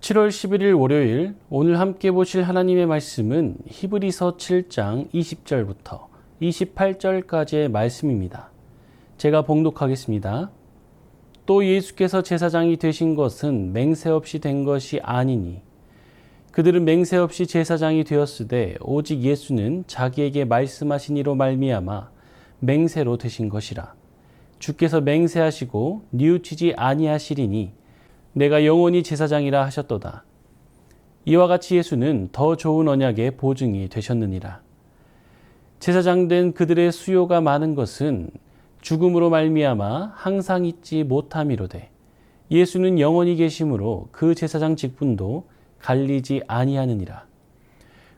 7월 11일 월요일, 오늘 함께 보실 하나님의 말씀은 히브리서 7장 20절부터 28절까지의 말씀입니다. 제가 봉독하겠습니다. 또 예수께서 제사장이 되신 것은 맹세 없이 된 것이 아니니 그들은 맹세 없이 제사장이 되었으되 오직 예수는 자기에게 말씀하신 이로 말미암아 맹세로 되신 것이라. 주께서 맹세하시고 뉘우치지 아니하시리니 내가 영원히 제사장이라 하셨도다. 이와 같이 예수는 더 좋은 언약의 보증이 되셨느니라. 제사장 된 그들의 수요가 많은 것은 죽음으로 말미암아 항상 잊지 못함이로되 예수는 영원히 계심으로 그 제사장 직분도 갈리지 아니하느니라.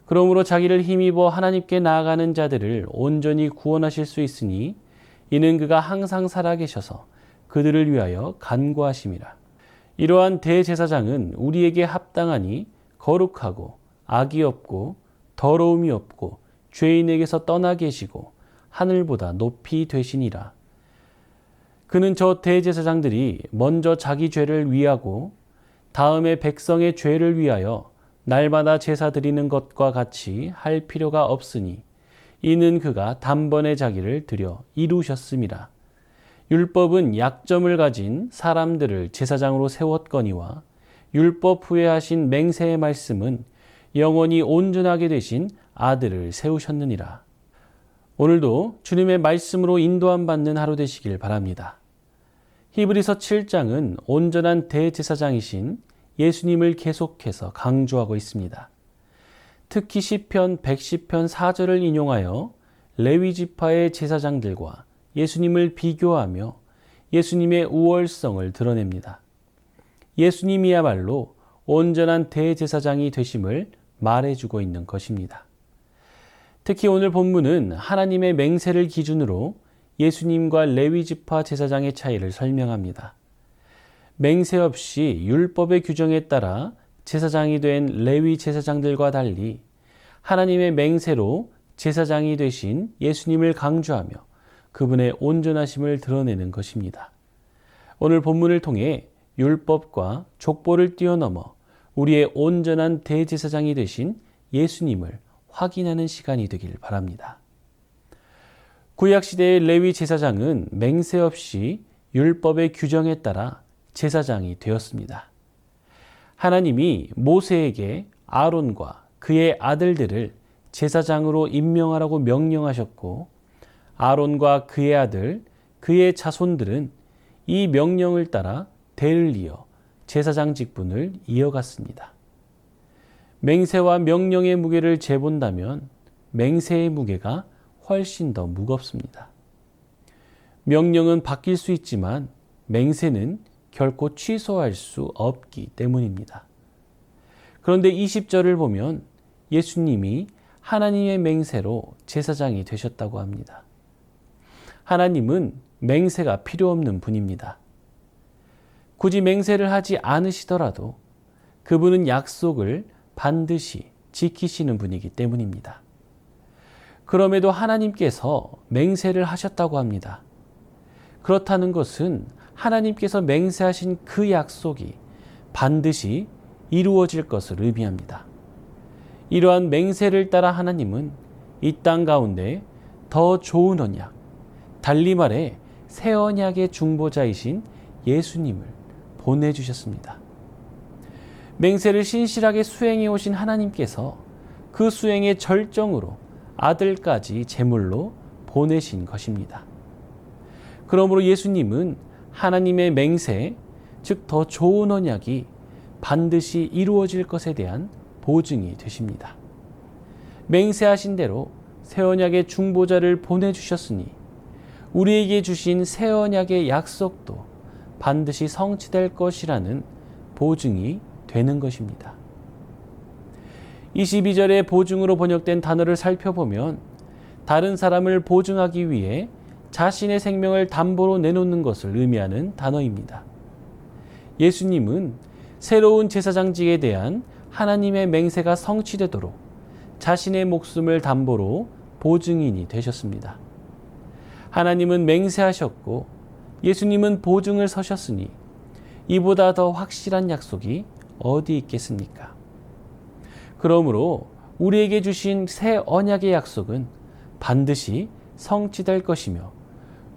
그러므로 자기를 힘입어 하나님께 나아가는 자들을 온전히 구원하실 수 있으니 이는 그가 항상 살아계셔서 그들을 위하여 간구하심이라. 이러한 대제사장은 우리에게 합당하니 거룩하고 악이 없고 더러움이 없고 죄인에게서 떠나 계시고 하늘보다 높이 되시니라. 그는 저 대제사장들이 먼저 자기 죄를 위하고 다음에 백성의 죄를 위하여 날마다 제사 드리는 것과 같이 할 필요가 없으니 이는 그가 단번에 자기를 드려 이루셨음이라. 율법은 약점을 가진 사람들을 제사장으로 세웠거니와 율법 후에 하신 맹세의 말씀은 영원히 온전하게 되신 아들을 세우셨느니라. 오늘도 주님의 말씀으로 인도함 받는 하루 되시길 바랍니다. 히브리서 7장은 온전한 대제사장이신 예수님을 계속해서 강조하고 있습니다. 특히 시편 110편 4절을 인용하여 레위 지파의 제사장들과 예수님을 비교하며 예수님의 우월성을 드러냅니다. 예수님이야말로 온전한 대제사장이 되심을 말해주고 있는 것입니다. 특히 오늘 본문은 하나님의 맹세를 기준으로 예수님과 레위 지파 제사장의 차이를 설명합니다. 맹세 없이 율법의 규정에 따라 제사장이 된 레위 제사장들과 달리 하나님의 맹세로 제사장이 되신 예수님을 강조하며 그분의 온전하심을 드러내는 것입니다. 오늘 본문을 통해 율법과 족보를 뛰어넘어 우리의 온전한 대제사장이 되신 예수님을 확인하는 시간이 되길 바랍니다. 구약시대의 레위 제사장은 맹세 없이 율법의 규정에 따라 제사장이 되었습니다. 하나님이 모세에게 아론과 그의 아들들을 제사장으로 임명하라고 명령하셨고 아론과 그의 아들, 그의 자손들은 이 명령을 따라 대를 이어 제사장 직분을 이어갔습니다. 맹세와 명령의 무게를 재본다면 맹세의 무게가 훨씬 더 무겁습니다. 명령은 바뀔 수 있지만 맹세는 결코 취소할 수 없기 때문입니다. 그런데 20절을 보면 예수님이 하나님의 맹세로 제사장이 되셨다고 합니다. 하나님은 맹세가 필요 없는 분입니다. 굳이 맹세를 하지 않으시더라도 그분은 약속을 반드시 지키시는 분이기 때문입니다. 그럼에도 하나님께서 맹세를 하셨다고 합니다. 그렇다는 것은 하나님께서 맹세하신 그 약속이 반드시 이루어질 것을 의미합니다. 이러한 맹세를 따라 하나님은 이 땅 가운데 더 좋은 언약, 달리 말해 새 언약의 중보자이신 예수님을 보내주셨습니다. 맹세를 신실하게 수행해 오신 하나님께서 그 수행의 절정으로 아들까지 제물로 보내신 것입니다. 그러므로 예수님은 하나님의 맹세, 즉 더 좋은 언약이 반드시 이루어질 것에 대한 보증이 되십니다. 맹세하신 대로 새 언약의 중보자를 보내주셨으니 우리에게 주신 새 언약의 약속도 반드시 성취될 것이라는 보증이 되는 것입니다. 22절의 보증으로 번역된 단어를 살펴보면 다른 사람을 보증하기 위해 자신의 생명을 담보로 내놓는 것을 의미하는 단어입니다. 예수님은 새로운 제사장직에 대한 하나님의 맹세가 성취되도록 자신의 목숨을 담보로 보증인이 되셨습니다. 하나님은 맹세하셨고 예수님은 보증을 서셨으니 이보다 더 확실한 약속이 어디 있겠습니까? 그러므로 우리에게 주신 새 언약의 약속은 반드시 성취될 것이며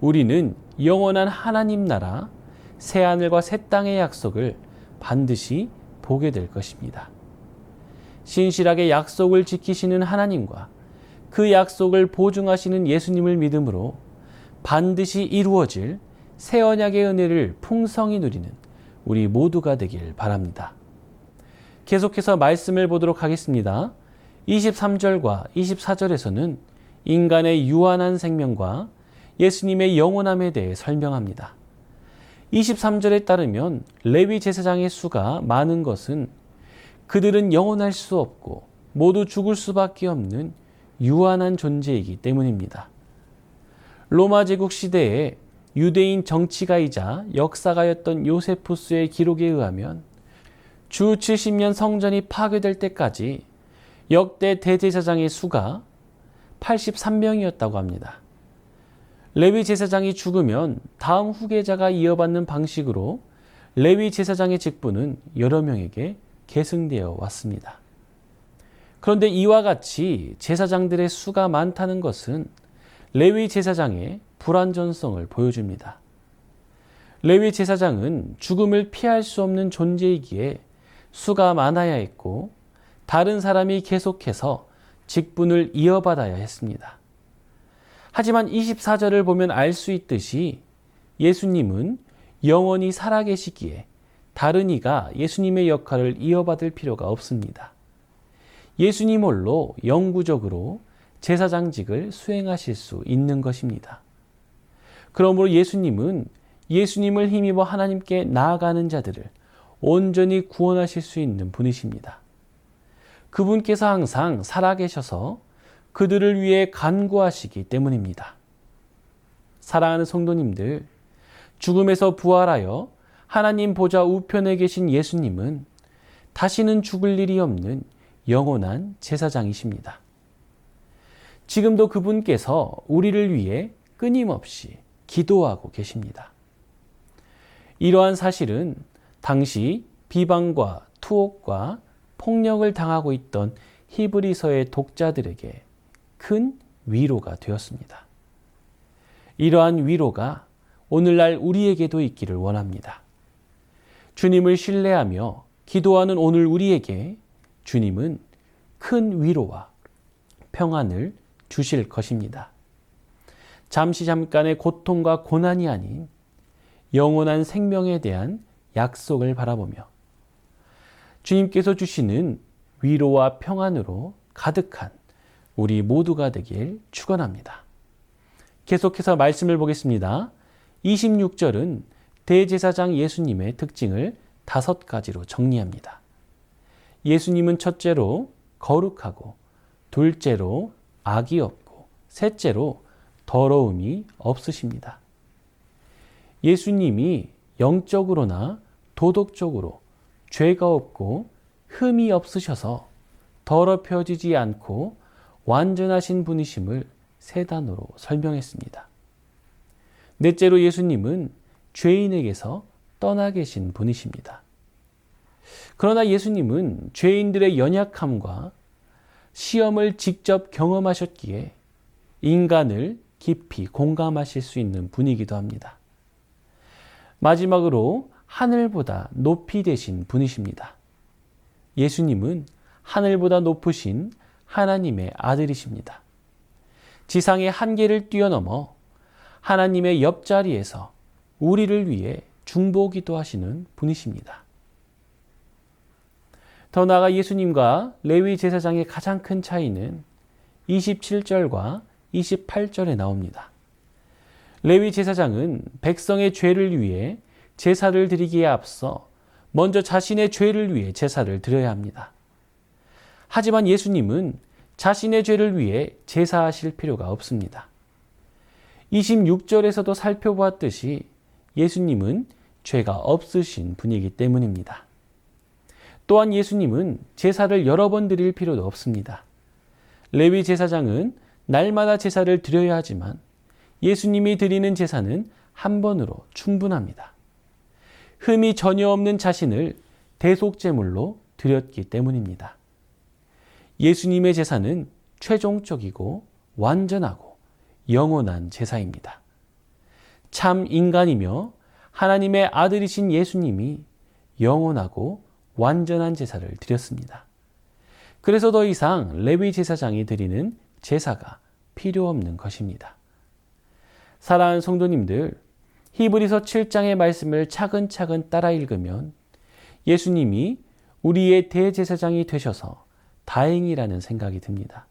우리는 영원한 하나님 나라, 새하늘과 새 땅의 약속을 반드시 보게 될 것입니다. 신실하게 약속을 지키시는 하나님과 그 약속을 보증하시는 예수님을 믿음으로 반드시 이루어질 새 언약의 은혜를 풍성히 누리는 우리 모두가 되길 바랍니다. 계속해서 말씀을 보도록 하겠습니다. 23절과 24절에서는 인간의 유한한 생명과 예수님의 영원함에 대해 설명합니다. 23절에 따르면 레위 제사장의 수가 많은 것은 그들은 영원할 수 없고 모두 죽을 수밖에 없는 유한한 존재이기 때문입니다. 로마 제국 시대에 유대인 정치가이자 역사가였던 요세푸스의 기록에 의하면 주 70년 성전이 파괴될 때까지 역대 대제사장의 수가 83명이었다고 합니다. 레위 제사장이 죽으면 다음 후계자가 이어받는 방식으로 레위 제사장의 직분은 여러 명에게 계승되어 왔습니다. 그런데 이와 같이 제사장들의 수가 많다는 것은 레위 제사장의 불완전성을 보여줍니다. 레위 제사장은 죽음을 피할 수 없는 존재이기에 수가 많아야 했고 다른 사람이 계속해서 직분을 이어받아야 했습니다. 하지만 24절을 보면 알 수 있듯이 예수님은 영원히 살아계시기에 다른 이가 예수님의 역할을 이어받을 필요가 없습니다. 예수님 홀로 영구적으로 제사장직을 수행하실 수 있는 것입니다. 그러므로 예수님은 예수님을 힘입어 하나님께 나아가는 자들을 온전히 구원하실 수 있는 분이십니다. 그분께서 항상 살아계셔서 그들을 위해 간구하시기 때문입니다. 사랑하는 성도님들, 죽음에서 부활하여 하나님 보좌 우편에 계신 예수님은 다시는 죽을 일이 없는 영원한 제사장이십니다. 지금도 그분께서 우리를 위해 끊임없이 기도하고 계십니다. 이러한 사실은 당시 비방과 투옥과 폭력을 당하고 있던 히브리서의 독자들에게 큰 위로가 되었습니다. 이러한 위로가 오늘날 우리에게도 있기를 원합니다. 주님을 신뢰하며 기도하는 오늘 우리에게 주님은 큰 위로와 평안을 주실 것입니다. 잠깐의 고통과 고난이 아닌 영원한 생명에 대한 약속을 바라보며 주님께서 주시는 위로와 평안으로 가득한 우리 모두가 되길 축원합니다. 계속해서 말씀을 보겠습니다. 26절은 대제사장 예수님의 특징을 5가지로 정리합니다. 예수님은 첫째로 거룩하고, 둘째로 악이 없고, 셋째로 더러움이 없으십니다. 예수님이 영적으로나 도덕적으로 죄가 없고 흠이 없으셔서 더럽혀지지 않고 완전하신 분이심을 3단어로 설명했습니다. 넷째로 예수님은 죄인에게서 떠나 계신 분이십니다. 그러나 예수님은 죄인들의 연약함과 시험을 직접 경험하셨기에 인간을 깊이 공감하실 수 있는 분이기도 합니다. 마지막으로 하늘보다 높이 되신 분이십니다. 예수님은 하늘보다 높으신 하나님의 아들이십니다. 지상의 한계를 뛰어넘어 하나님의 옆자리에서 우리를 위해 중보기도 하시는 분이십니다. 더 나아가 예수님과 레위 제사장의 가장 큰 차이는 27절과 28절에 나옵니다. 레위 제사장은 백성의 죄를 위해 제사를 드리기에 앞서 먼저 자신의 죄를 위해 제사를 드려야 합니다. 하지만 예수님은 자신의 죄를 위해 제사하실 필요가 없습니다. 26절에서도 살펴보았듯이 예수님은 죄가 없으신 분이기 때문입니다. 또한 예수님은 제사를 여러 번 드릴 필요도 없습니다. 레위 제사장은 날마다 제사를 드려야 하지만 예수님이 드리는 제사는 한 번으로 충분합니다. 흠이 전혀 없는 자신을 대속제물로 드렸기 때문입니다. 예수님의 제사는 최종적이고 완전하고 영원한 제사입니다. 참 인간이며 하나님의 아들이신 예수님이 영원하고 완전한 제사를 드렸습니다. 그래서 더 이상 레위 제사장이 드리는 제사가 필요 없는 것입니다. 사랑하는 성도님들, 히브리서 7장의 말씀을 차근차근 따라 읽으면 예수님이 우리의 대제사장이 되셔서 다행이라는 생각이 듭니다.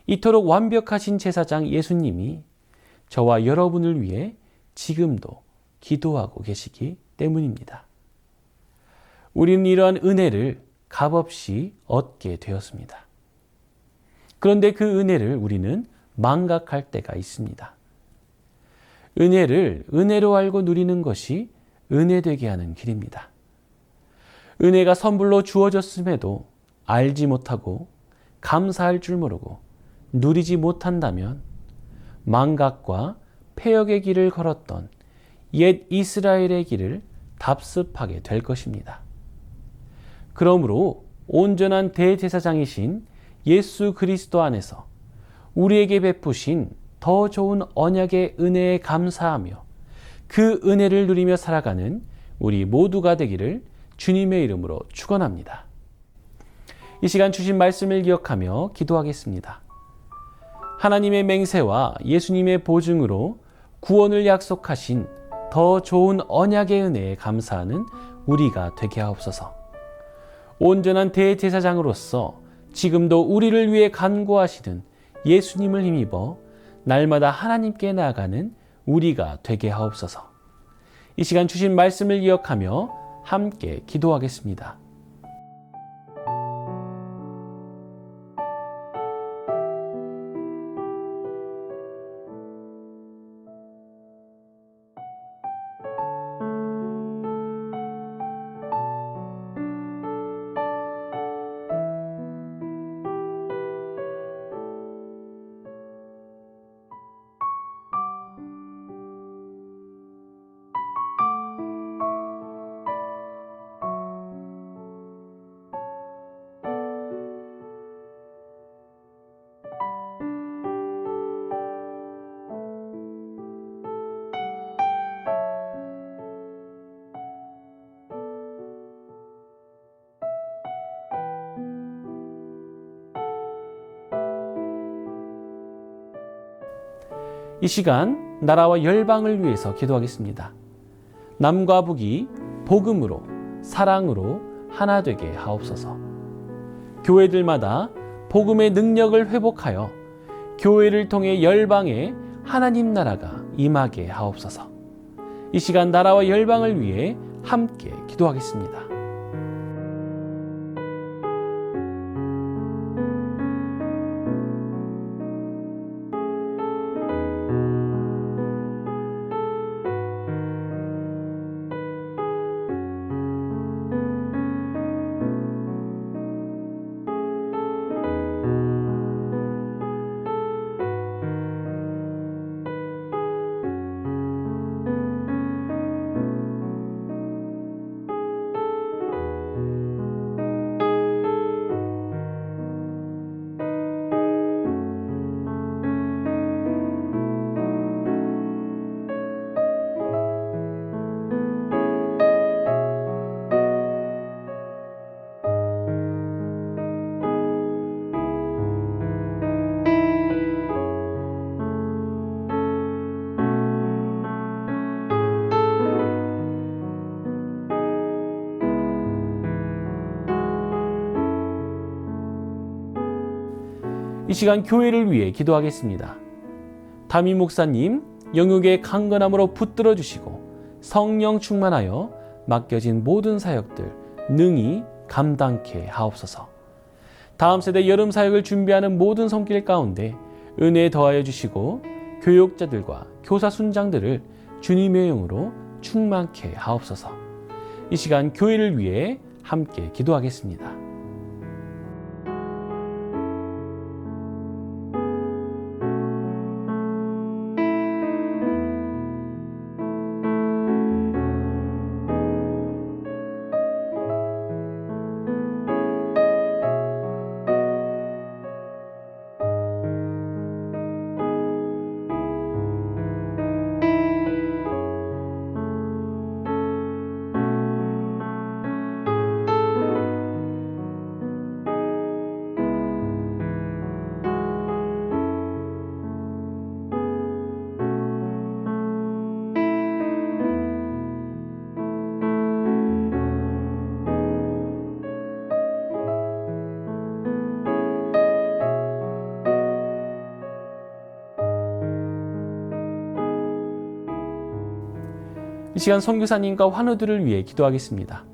이토록 완벽하신 제사장 예수님이 저와 여러분을 위해 지금도 기도하고 계시기 때문입니다. 우리는 이러한 은혜를 값없이 얻게 되었습니다. 그런데 그 은혜를 우리는 망각할 때가 있습니다. 은혜를 은혜로 알고 누리는 것이 은혜되게 하는 길입니다. 은혜가 선불로 주어졌음에도 알지 못하고 감사할 줄 모르고 누리지 못한다면 망각과 패역의 길을 걸었던 옛 이스라엘의 길을 답습하게 될 것입니다. 그러므로 온전한 대제사장이신 예수 그리스도 안에서 우리에게 베푸신 더 좋은 언약의 은혜에 감사하며 그 은혜를 누리며 살아가는 우리 모두가 되기를 주님의 이름으로 축원합니다. 이 시간 주신 말씀을 기억하며 기도하겠습니다. 하나님의 맹세와 예수님의 보증으로 구원을 약속하신 더 좋은 언약의 은혜에 감사하는 우리가 되게 하옵소서. 온전한 대제사장으로서 지금도 우리를 위해 간구하시는 예수님을 힘입어 날마다 하나님께 나아가는 우리가 되게 하옵소서. 이 시간 주신 말씀을 기억하며 함께 기도하겠습니다. 이 시간 나라와 열방을 위해서 기도하겠습니다. 남과 북이 복음으로 사랑으로 하나 되게 하옵소서. 교회들마다 복음의 능력을 회복하여 교회를 통해 열방에 하나님 나라가 임하게 하옵소서. 이 시간 나라와 열방을 위해 함께 기도하겠습니다. 이 시간 교회를 위해 기도하겠습니다. 담임 목사님 영육의 강건함으로 붙들어 주시고 성령 충만하여 맡겨진 모든 사역들 능히 감당케 하옵소서. 다음 세대 여름 사역을 준비하는 모든 손길 가운데 은혜 더하여 주시고 교육자들과 교사 순장들을 주님의 영으로 충만케 하옵소서. 이 시간 교회를 위해 함께 기도하겠습니다. 이 시간 선교사님과 환우들을 위해 기도하겠습니다.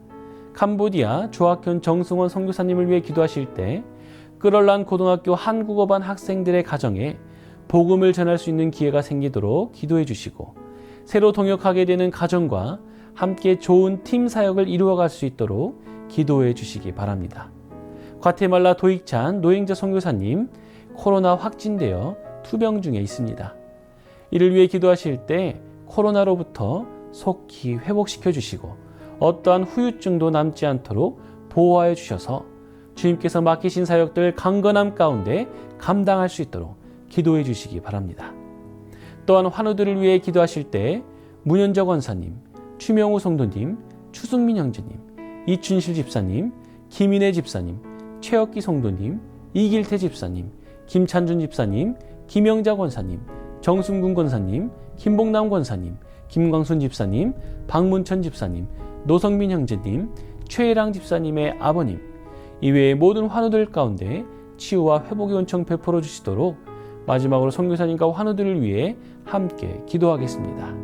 캄보디아 조학현 정승원 선교사님을 위해 기도하실 때 끌얼란 고등학교 한국어반 학생들의 가정에 복음을 전할 수 있는 기회가 생기도록 기도해 주시고, 새로 동역하게 되는 가정과 함께 좋은 팀 사역을 이루어갈 수 있도록 기도해 주시기 바랍니다. 과테말라 도익찬 노행자 선교사님 코로나 확진되어 투병 중에 있습니다. 이를 위해 기도하실 때 코로나로부터 속히 회복시켜 주시고 어떠한 후유증도 남지 않도록 보호하여 주셔서 주님께서 맡기신 사역들 강건함 가운데 감당할 수 있도록 기도해 주시기 바랍니다. 또한 환우들을 위해 기도하실 때 문현적 원사님, 추명우 성도님, 추승민 형제님, 이춘실 집사님, 김인혜 집사님, 최혁기 성도님, 이길태 집사님, 김찬준 집사님, 김영자 권사님, 정순군 권사님, 김봉남 권사님, 김광순 집사님, 박문천 집사님, 노성민 형제님, 최혜랑 집사님의 아버님, 이외의 모든 환우들 가운데 치유와 회복의 은총 베풀어 주시도록 마지막으로 선교사님과 환우들을 위해 함께 기도하겠습니다.